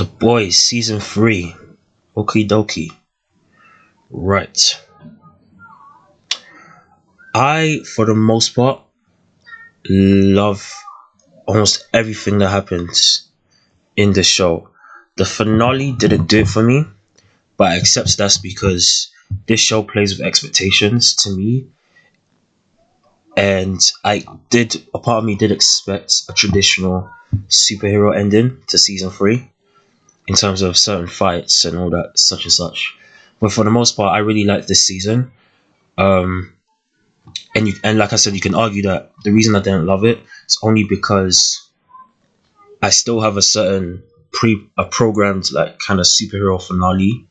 The Boys season 3. Okie dokie. Right. I, for the most part, love almost everything that happens in the show. The finale didn't do it for me, but I accept that's because this show plays with expectations to me, and a part of me did expect a traditional superhero ending to season 3 in terms of certain fights and all that, such and such. But for the most part, I really like this season. Um, and like I said, you can argue that the reason I didn't love it is only because I still have a certain a programmed like kind of superhero finale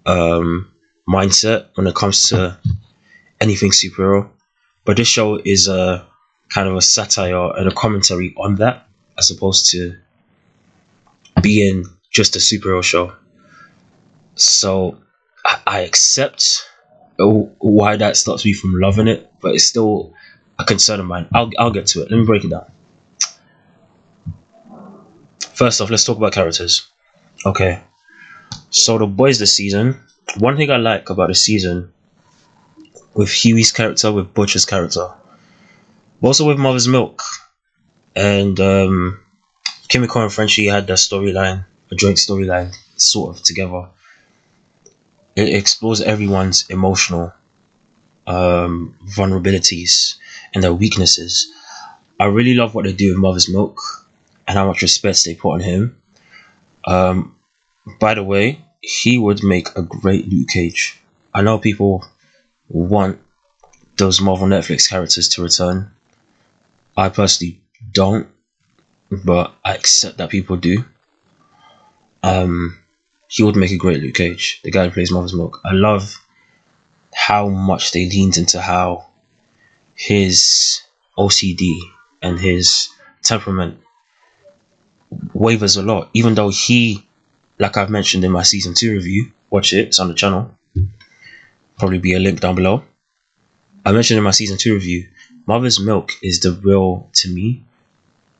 mindset when it comes to anything superhero. But this show is a kind of a satire and a commentary on that, as opposed to being just a superhero show. So I accept why that stops me from loving it, but it's still a concern of mine. I'll get to it. Let me break it down. First off, let's talk about characters. Okay, so The Boys this season. One thing I like about the season, with Huey's character, with Butcher's character, but also with Mother's Milk and Kimiko and Frenchie had that storyline, a joint storyline, sort of together. It explores everyone's emotional vulnerabilities and their weaknesses. I really love what they do with Mother's Milk and how much respect they put on him. Um, by the way, he would make a great Luke Cage. I know people want those Marvel Netflix characters to return. I personally don't, but I accept that people do. He would make a great Luke Cage, the guy who plays Mother's Milk. I love how much they leaned into how his OCD and his temperament wavers a lot, even though he, like I've mentioned in my season 2 review, watch it, it's on the channel, probably be a link down below. I mentioned in my season 2 review, Mother's Milk is the real, to me,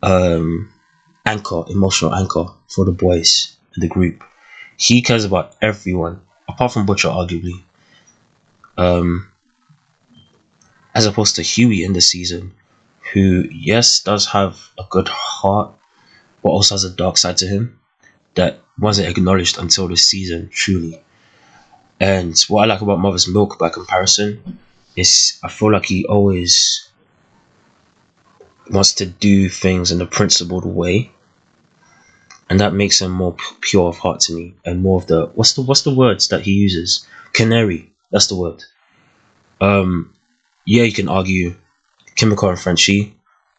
anchor, emotional anchor for the boys and the group. He cares about everyone, apart from Butcher, arguably. As opposed to Huey in the season, who, yes, does have a good heart, but also has a dark side to him that wasn't acknowledged until this season, truly. And what I like about Mother's Milk by comparison is I feel like he always wants to do things in a principled way, and that makes him more pure of heart to me, and more of the what's the words that he uses? Canary, that's the word. Yeah, you can argue Kimiko and Frenchie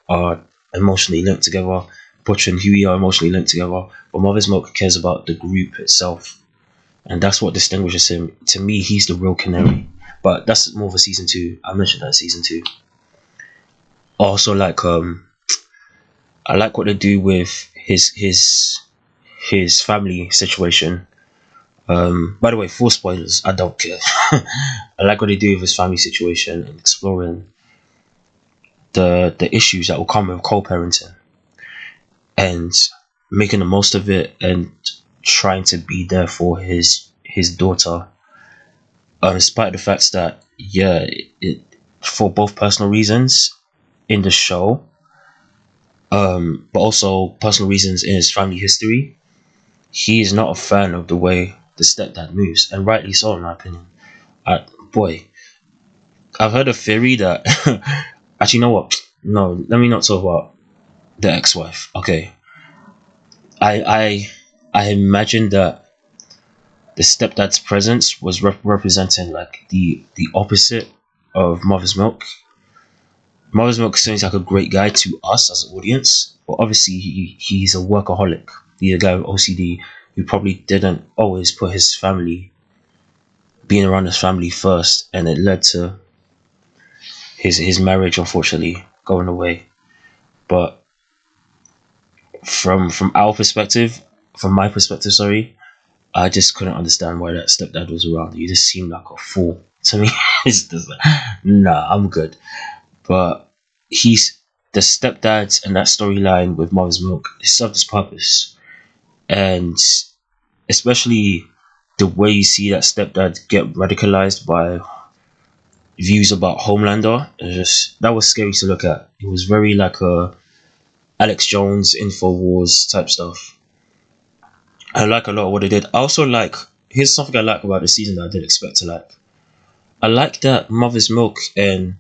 are emotionally linked together. Butcher and Huey are emotionally linked together, but Mother's Milk cares about the group itself, and that's what distinguishes him. To me, he's the real canary. But that's more of a season 2. I mentioned that in season 2. Also, like I like what they do with his family situation. By the way, full spoilers. I don't care. I like what they do with his family situation and exploring the issues that will come with co-parenting and making the most of it and trying to be there for his daughter, despite the fact that it for both personal reasons in the show, but also personal reasons in his family history, he is not a fan of the way the stepdad moves, and rightly so, in my opinion. Boy, I've heard a theory that actually, you know what? No, let me not talk about the ex-wife. Okay, I imagine that the stepdad's presence was representing like the opposite of Mother's Milk. Mother's Milk seems like a great guy to us as an audience, but obviously he's a workaholic. He's a guy with OCD who probably didn't always put his family, being around his family first, and it led to his marriage unfortunately going away. But from our perspective, from my perspective, sorry, I just couldn't understand why that stepdad was around. He just seemed like a fool to me. It's just like, nah, I'm good. But he's the stepdad and that storyline with Mother's Milk. It served its purpose. and especially the way you see that stepdad get radicalized by views about Homelander. That was scary to look at. It was very like a Alex Jones Infowars type stuff. I like a lot of what they did. I also like, here's something I like about the season that I didn't expect to like. I like that Mother's Milk and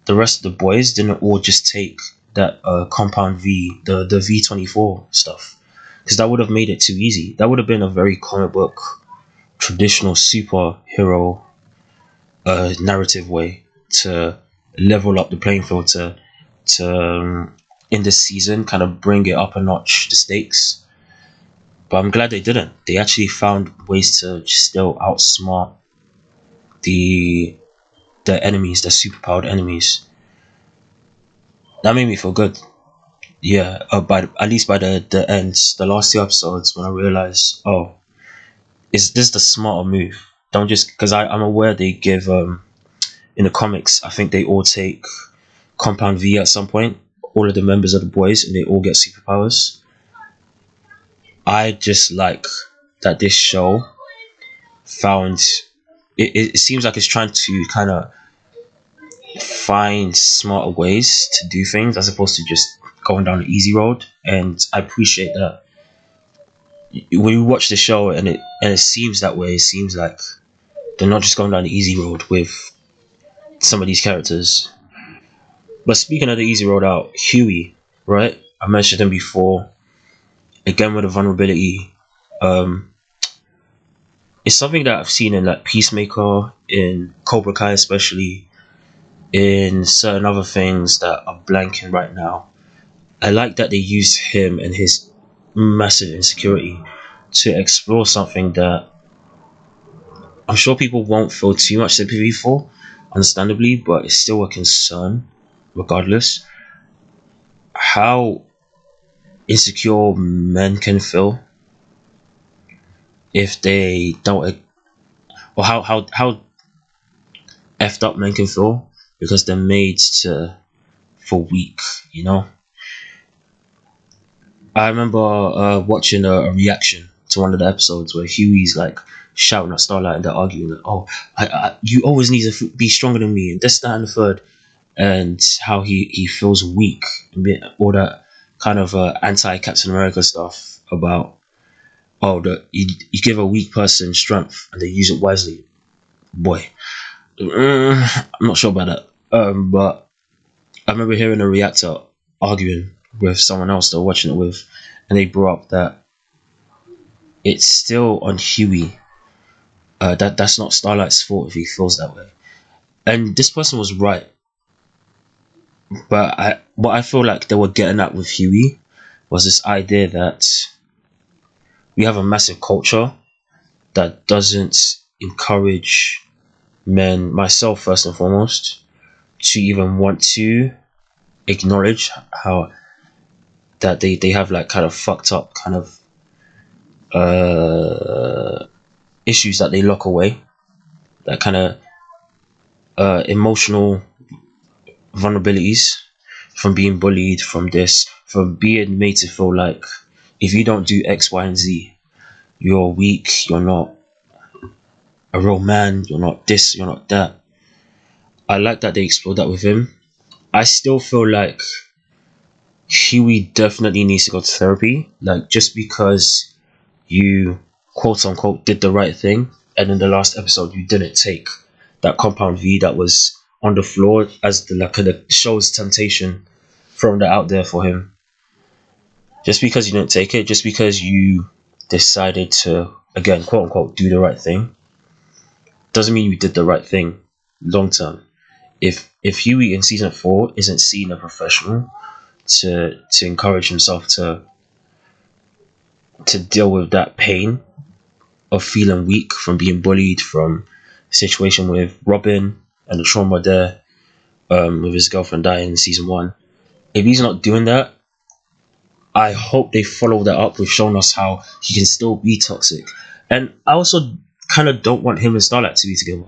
the rest of the boys didn't all just take that Compound V, the V24 stuff, because that would have made it too easy. That would have been a very comic book, traditional superhero narrative way to level up the playing field to in this season kind of bring it up a notch, the stakes. But I'm glad they didn't. They actually found ways to still outsmart the enemies, the superpowered enemies. That made me feel good. Yeah, by at least by the end, the last two episodes, when I realized, oh, is this the smarter move? Don't just, because I'm aware they give in the comics, I think they all take Compound V at some point, all of the members of the boys, and they all get superpowers. I just like that this show found it seems like it's trying to kind of find smarter ways to do things as opposed to just going down the easy road, and I appreciate that. When you watch the show and it seems that way, it seems like they're not just going down the easy road with some of these characters. But speaking of the easy road out, Huey, right? I mentioned him before. Again with a vulnerability. It's something that I've seen in like Peacemaker, in Cobra Kai especially, in certain other things that are blanking right now. I like that they use him and his massive insecurity to explore something that I'm sure people won't feel too much sympathy for, understandably, but it's still a concern, regardless. How insecure men can feel if they don't, or how effed up men can feel because they're made to for weak, you know. I remember watching a reaction to one of the episodes where Huey's like shouting at Starlight and they're arguing like, "Oh, you always need to be stronger than me," and this, that, and the third, and how he feels weak and all that kind of anti Captain America stuff about, oh, you give a weak person strength and they use it wisely. Boy, I'm not sure about that. But I remember hearing a reactor arguing with someone else they were watching it with, and they brought up that it's still on Huey. That's not Starlight's fault if he feels that way. And this person was right, but what I feel like they were getting at with Huey was this idea that we have a massive culture that doesn't encourage men, myself first and foremost, to even want to acknowledge how that they have like kind of fucked up kind of issues that they lock away, that kind of emotional vulnerabilities from being bullied, from this, from being made to feel like if you don't do X, Y, and Z, you're weak, you're not a real man, you're not this, you're not that. I like that they explored that with him. I still feel like Huey definitely needs to go to therapy. Like, just because you quote unquote did the right thing, and in the last episode you didn't take that Compound V that was on the floor as the show's temptation, thrown that out there for him. Just because you didn't take it, just because you decided to, again, quote unquote, do the right thing, doesn't mean you did the right thing long term. If Huey in season 4 isn't seen a professional to encourage himself to deal with that pain of feeling weak from being bullied, from a situation with Robin and the trauma there, with his girlfriend dying in season 1. If he's not doing that, I hope they follow that up with showing us how he can still be toxic. And I also kind of don't want him and Starlight to be together,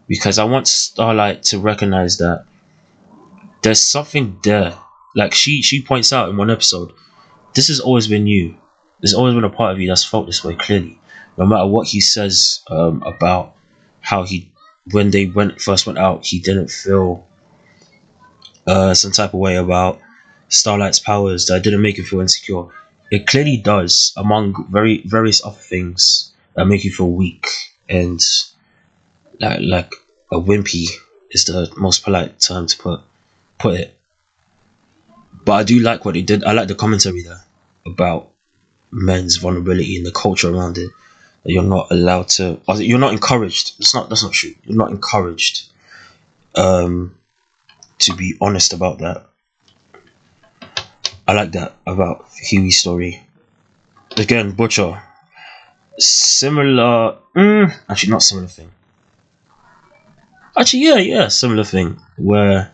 because I want Starlight to recognize that there's something there. Like she points out in one episode, this has always been you. there's always been a part of you that's felt this way clearly, no matter what he says about how he when they first went out, he didn't feel some type of way about Starlight's powers that didn't make him feel insecure. It clearly does, among various other things that make you feel weak and like a wimpy is the most polite term to put it. But I do like what he did. I like the commentary there about men's vulnerability and the culture around it. That you're not allowed to, or you're not encouraged. That's not true. You're not encouraged to be honest about that. I like that about Huey's story. Again, Butcher, similar. Actually, not similar thing. Actually, yeah, similar thing where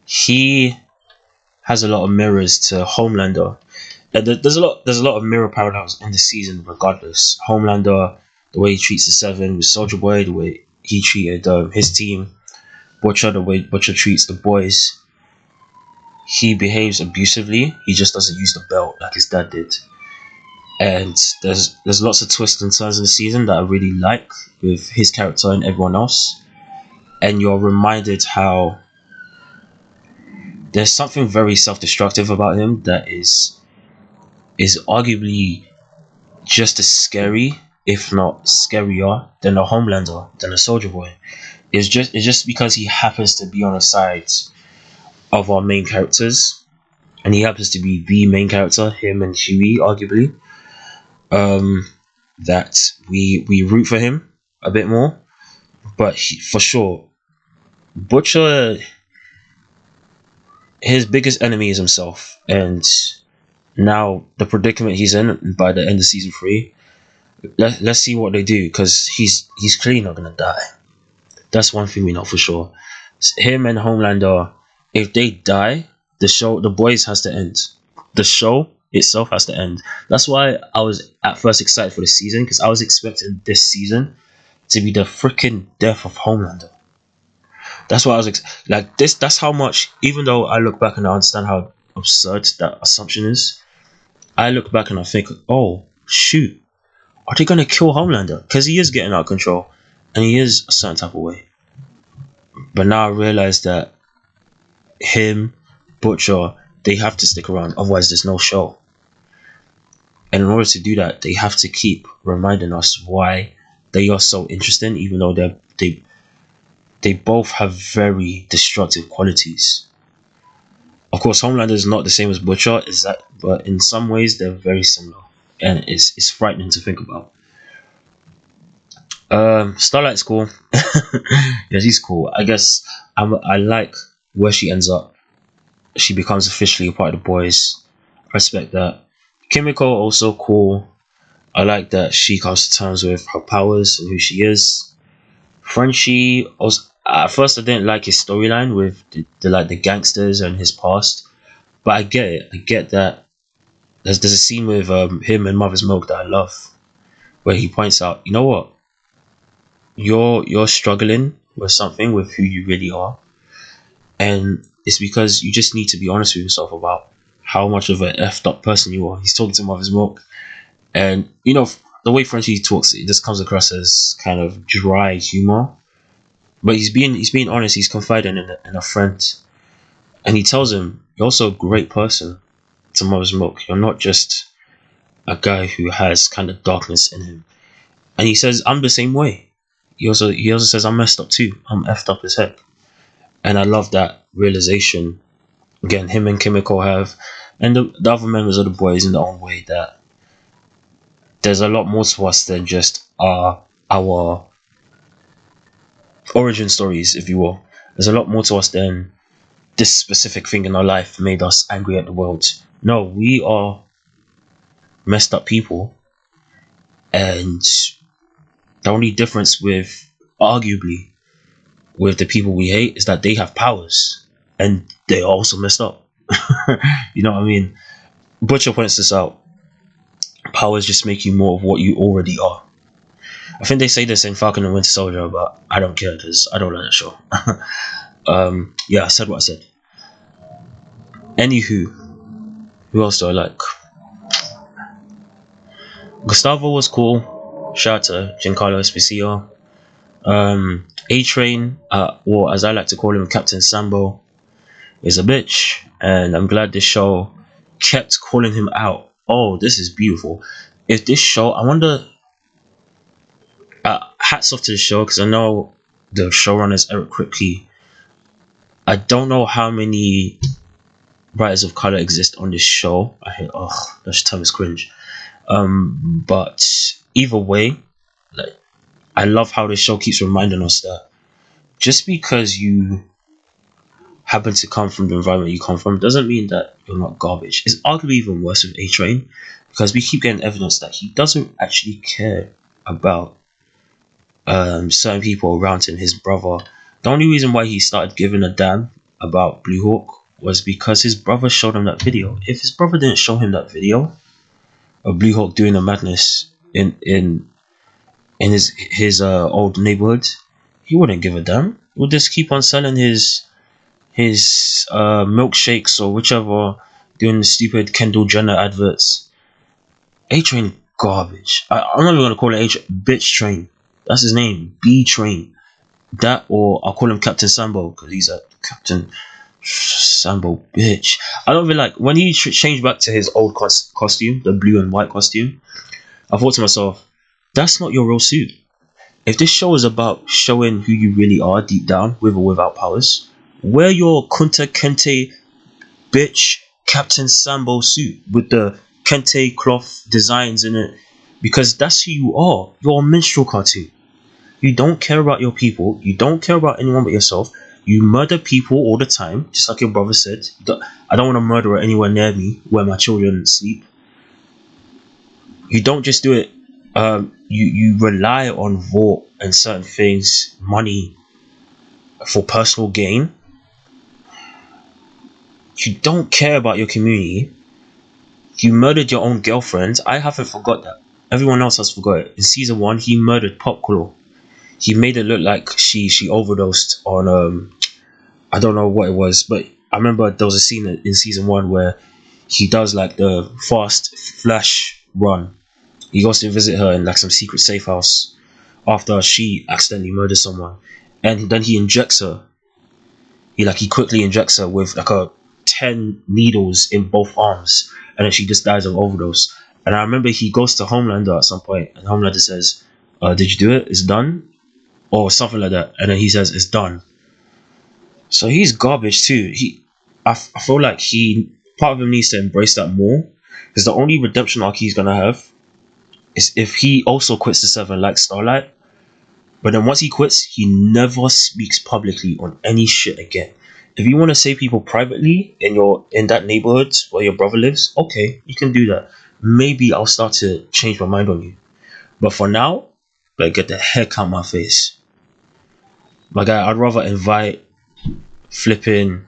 he has a lot of mirrors to Homelander. There's a lot of mirror parallels in the season. Regardless, Homelander, the way he treats the Seven with Soldier Boy, the way he treated his team, Butcher, the way Butcher treats the boys. He behaves abusively. He just doesn't use the belt like his dad did. And there's lots of twists and turns in the season that I really like with his character and everyone else. And you're reminded how there's something very self-destructive about him that is arguably just as scary, if not scarier, than a Homelander, than a Soldier Boy. It's just because he happens to be on the side of our main characters, and he happens to be the main character, him and Huey, arguably. That we root for him a bit more, but for sure, Butcher, his biggest enemy is himself, and now the predicament he's in by the end of season 3. Let's see what they do, because he's clearly not gonna die. That's one thing we know for sure. Him and Homelander, if they die, the boys has to end. The show itself has to end. That's why I was at first excited for the season, because I was expecting this season to be the freaking death of Homelander. That's why I was like this. That's how much. Even though I look back and I understand how absurd that assumption is, I look back and I think, oh shoot, are they gonna kill Homelander? Because he is getting out of control, and he is a certain type of way. But now I realize that him, Butcher, they have to stick around. Otherwise, there's no show. And in order to do that, they have to keep reminding us why they are so interesting, even though they both have very destructive qualities. Of course, Homelander is not the same as Butcher, but in some ways they're very similar, and it's frightening to think about. Starlight's cool. Yeah, she's cool. I guess I like where she ends up. She becomes officially a part of the boys. I respect that. Kimiko also cool. I like that she comes to terms with her powers and who she is. Frenchie also, at first I didn't like his storyline with the gangsters and his past, but I get it. I get that. There's a scene with him and Mother's Milk that I love, where he points out, you know what, you're struggling with something, with who you really are, and it's because you just need to be honest with yourself about how much of an effed up person you are. He's talking to Mother's Milk, and the way Frenchie talks, it just comes across as kind of dry humor. But he's being honest. He's confiding in a friend, and he tells him, "You're also a great person." To Mother's Milk, you're not just a guy who has kind of darkness in him. And he says, "I'm the same way." He also says, "I'm messed up too. I'm effed up as heck." And I love that realization. Again, him and Kimiko have, and the other members of the boys in their own way, that there's a lot more to us than just our origin stories, if you will. There's a lot more to us than this specific thing in our life made us angry at the world. No, we are messed up people, and the only difference arguably, with the people we hate is that they have powers, and they are also messed up. You know what I mean? Butcher points this out. Powers just make you more of what you already are. I think they say this in Falcon and Winter Soldier, but I don't care because I don't like that show. Yeah, I said what I said. Anywho, who else do I like? Gustavo was cool. Shout out to Giancarlo Esposito. A Train, or as I like to call him, Captain Sambo, is a bitch, and I'm glad this show kept calling him out. Oh, this is beautiful. If this show, I wonder, hats off to the show because I know the showrunner is Eric Kripke. I don't know how many writers of color exist on this show. I hate, oh, that term is cringe. But either way, like, I love how this show keeps reminding us that just because you happen to come from the environment you come from doesn't mean that you're not garbage. It's arguably even worse with A Train because we keep getting evidence that he doesn't actually care about certain people around him. His brother. The only reason why he started giving a damn about Blue Hawk was because his brother showed him that video. If his brother didn't show him that video of Blue Hawk doing the madness in his old neighborhood, he wouldn't give a damn. He would just keep on selling his milkshakes or whichever, doing the stupid Kendall Jenner adverts. A Train garbage. I'm not even gonna call it bitch Train. That's his name, B Train. That, or I'll call him Captain Sambo because he's a Captain Sambo bitch. I don't really like when he changed back to his old costume, the blue and white costume. I thought to myself, that's not your real suit. If this show is about showing who you really are deep down, with or without powers, wear your Kunta Kente bitch Captain Sambo suit with the Kente cloth designs in it, because that's who you are. You're a minstrel cartoon. You don't care about your people. You don't care about anyone but yourself. You murder people all the time, just like your brother said. I don't want to murder anywhere near me where my children sleep. You don't just do it. You rely on vote and certain things, money, for personal gain. You don't care about your community. You murdered your own girlfriend. I haven't forgot that. Everyone else has forgot it. In season 1, he murdered Popclaw. He made it look like she overdosed on I don't know what it was, but I remember there was a scene in season 1 where he does like the fast flash run. He goes to visit her in like some secret safe house after she accidentally murders someone, and then he injects her. He quickly injects her with like a 10 needles in both arms, and then she just dies of overdose. And I remember he goes to Homelander at some point, and Homelander says, "Did you do it? It's done," or something like that. And then he says, "It's done." So he's garbage too. I feel like part of him needs to embrace that more, because the only redemption arc he's gonna have is if he also quits the Seven like Starlight. But then once he quits, he never speaks publicly on any shit again. If you want to save people privately in that neighborhood where your brother lives, okay, you can do that. Maybe I'll start to change my mind on you. But for now, like, get the heck out of my face. My guy, I'd rather invite flipping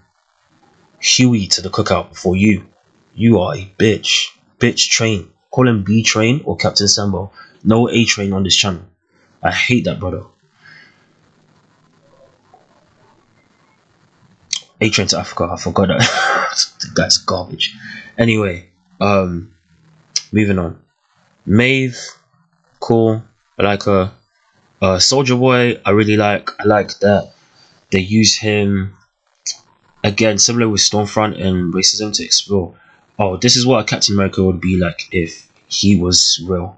Huey to the cookout before you. You are a bitch. Bitch Train. Call him B Train or Captain Sambo. No A Train on this channel. I hate that brother. A Train to Africa. I forgot that. The guy's garbage. Anyway, moving on. Maeve, cool. I like her. Soldier Boy, I really like. I like that they use him again, similar with Stormfront and racism, to explore. Oh, this is what a Captain America would be like if he was real.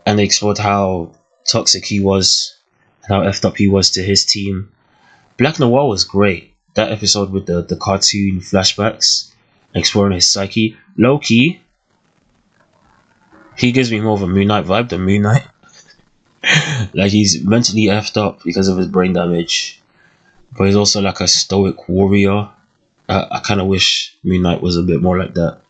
And they explored how toxic he was, and how effed up he was to his team. Black Noir was great. That episode with the cartoon flashbacks, exploring his psyche. Loki, he gives me more of a Moon Knight vibe than Moon Knight. Like, he's mentally effed up because of his brain damage, but he's also like a stoic warrior. I kind of wish Moon Knight was a bit more like that.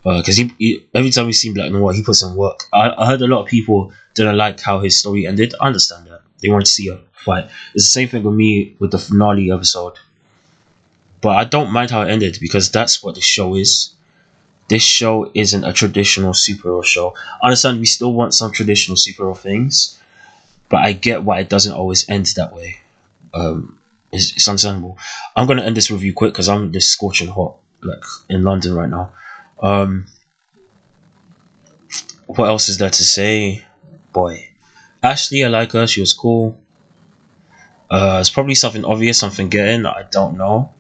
Because he every time we've seen Black Noir, he puts in work. I heard a lot of people didn't like how his story ended. I understand that. They wanted to see a fight. It's the same thing with me with the finale episode. But I don't mind how it ended, because that's what the show is. This show isn't a traditional superhero show. I understand we still want some traditional superhero things, but I get why it doesn't always end that way. It's understandable. I'm gonna end this review quick because I'm just scorching hot, like in London right now. What else is there to say? Boy, Ashley, I like her. She was cool. It's probably something obvious I'm forgetting. I don't know.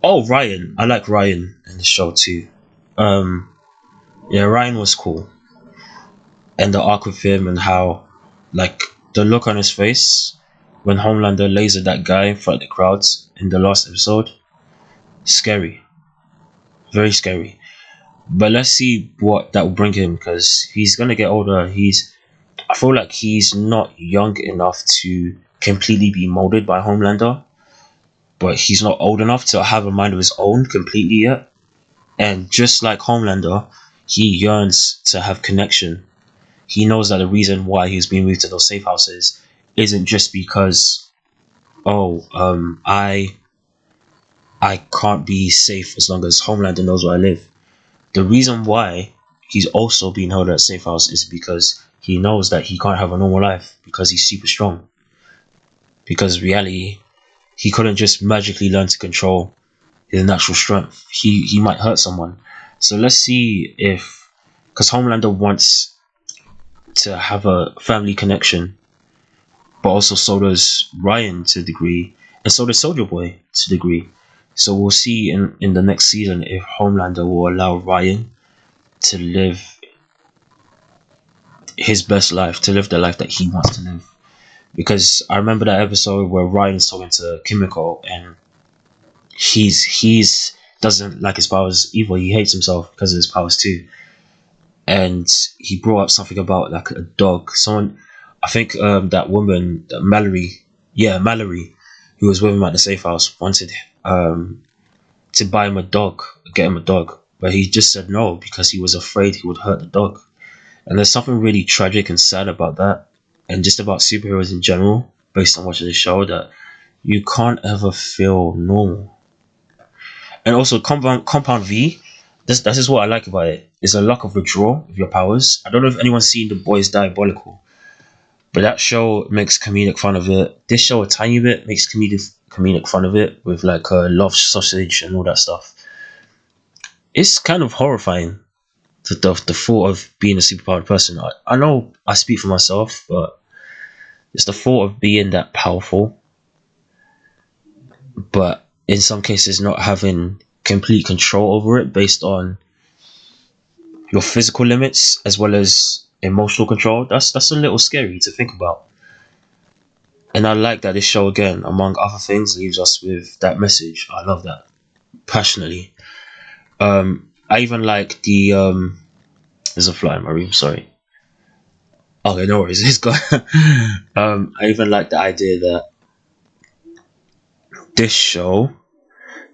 Oh, Ryan. I like Ryan in the show too. Um, yeah, Ryan was cool, and the arc with him and how, like, the look on his face when Homelander lasered that guy in front of the crowds in the last episode. Scary, very scary. But let's see what that will bring him because he's gonna get older. I feel like he's not young enough to completely be molded by Homelander, but he's not old enough to have a mind of his own completely yet. And just like Homelander, he yearns to have connection. He knows that the reason why he's being moved to those safe houses isn't just because, oh, I can't be safe as long as Homelander knows where I live. The reason why he's also being held at a safe house is because he knows that he can't have a normal life because he's super strong. Because in reality, he couldn't just magically learn to control his natural strength. He might hurt someone. So let's see if, because Homelander wants to have a family connection, but also so does Ryan to a degree, and so does Soldier Boy to a degree. So we'll see in the next season if Homelander will allow Ryan to live his best life, to live the life that he wants to live. Because I remember that episode where Ryan's talking to Kimiko and he's doesn't like his powers either. He hates himself because of his powers too. And he brought up something about like a dog. Someone, I think that woman, Mallory, yeah, Mallory, who was with him at the safe house, wanted to buy him a dog, get him a dog, but he just said no because he was afraid he would hurt the dog. And there's something really tragic and sad about that, and just about superheroes in general, based on watching the show, that you can't ever feel normal. And also Compound V, this is what I like about it. It's a lack of withdrawal of your powers. I don't know if anyone's seen The Boys Diabolical, but that show makes comedic fun of it. This show a tiny bit makes comedic fun of it with like love sausage and all that stuff. It's kind of horrifying, the thought of being a superpowered person. I know I speak for myself, but it's the thought of being that powerful, but in some cases not having complete control over it based on your physical limits as well as emotional control. That's a little scary to think about. And I like that this show, again, among other things, leaves us with that message. I love that passionately. I even like the there's a fly in my room, sorry. Okay, no worries, it's gone. I even like the idea that this show,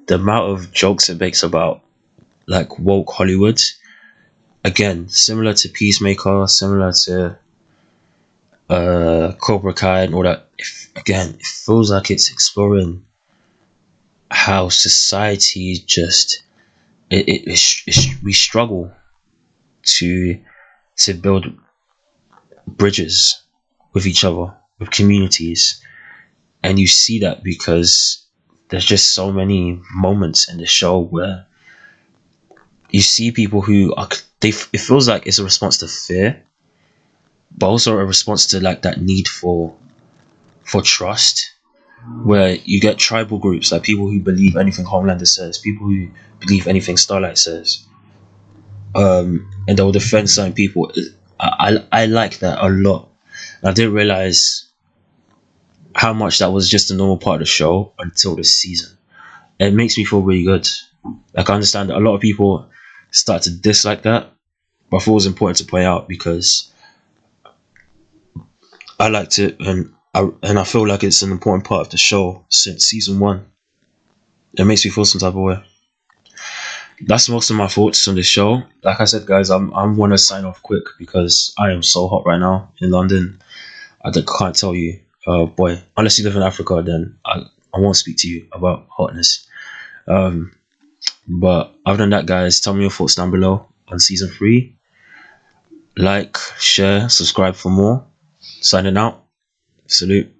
the amount of jokes it makes about like woke Hollywood, again, similar to Peacemaker, similar to Cobra Kai and all that. Again, it feels like it's exploring how society just we struggle to build bridges with each other, with communities, and you see that because there's just so many moments in the show where you see people who are it feels like it's a response to fear, but also a response to like that need for trust, where you get tribal groups, like people who believe anything Homelander says, people who believe anything Starlight says, and they'll defend certain people. I like that a lot. I didn't realize how much that was just a normal part of the show until this season. It makes me feel really good. Like, I understand that a lot of people start to dislike that, but I thought it was important to point out because I liked it, and I feel like it's an important part of the show since season 1. It makes me feel some type of way. That's most of my thoughts on this show. Like I said, guys, I'm want to sign off quick because I am so hot right now in London. I can't tell you, boy. Unless you live in Africa, then I won't speak to you about hotness. But other than that, guys, tell me your thoughts down below on season 3. Like, share, subscribe for more. Signing out. Salute.